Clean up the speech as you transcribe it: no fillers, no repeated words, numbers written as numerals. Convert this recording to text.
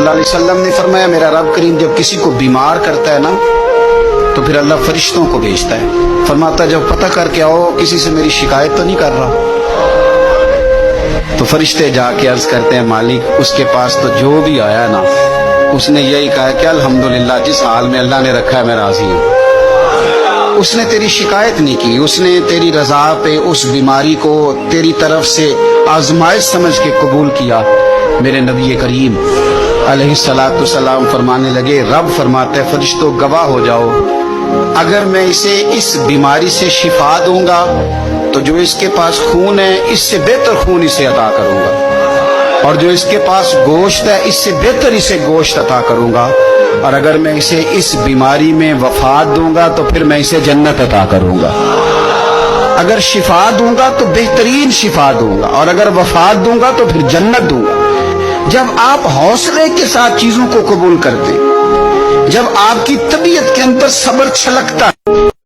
اللہ علیہ وسلم نے فرمایا میرا رب کریم جب کسی کو بیمار کرتا ہے نا تو پھر اللہ فرشتوں کو بھیجتا ہے، فرماتا جب پتہ کر کے آؤ کسی سے میری شکایت تو نہیں کر رہا۔ تو فرشتے جا کے عرض کرتے ہیں مالک اس کے پاس تو جو بھی آیا نا اس نے یہی کہا کہ الحمدللہ جس حال میں اللہ نے رکھا ہے میں راضی ہوں۔ اس نے تیری شکایت نہیں کی، اس نے تیری رضا پہ اس بیماری کو تیری طرف سے آزمائش سمجھ کے قبول کیا۔ میرے نبی کریم علیہ الصلوۃ والسلام فرمانے لگے، رب فرماتے ہیں فرشتوں گواہ ہو جاؤ، اگر میں اسے اس بیماری سے شفا دوں گا تو جو اس کے پاس خون ہے اس سے بہتر خون اسے عطا کروں گا، اور جو اس کے پاس گوشت ہے اس سے بہتر اسے گوشت عطا کروں گا، اور اگر میں اسے اس بیماری میں وفات دوں گا تو پھر میں اسے جنت عطا کروں گا۔ اگر شفا دوں گا تو بہترین شفا دوں گا، اور اگر وفات دوں گا تو پھر جنت دوں گا۔ جب آپ حوصلے کے ساتھ چیزوں کو قبول کرتے، جب آپ کی طبیعت کے اندر صبر چھلکتا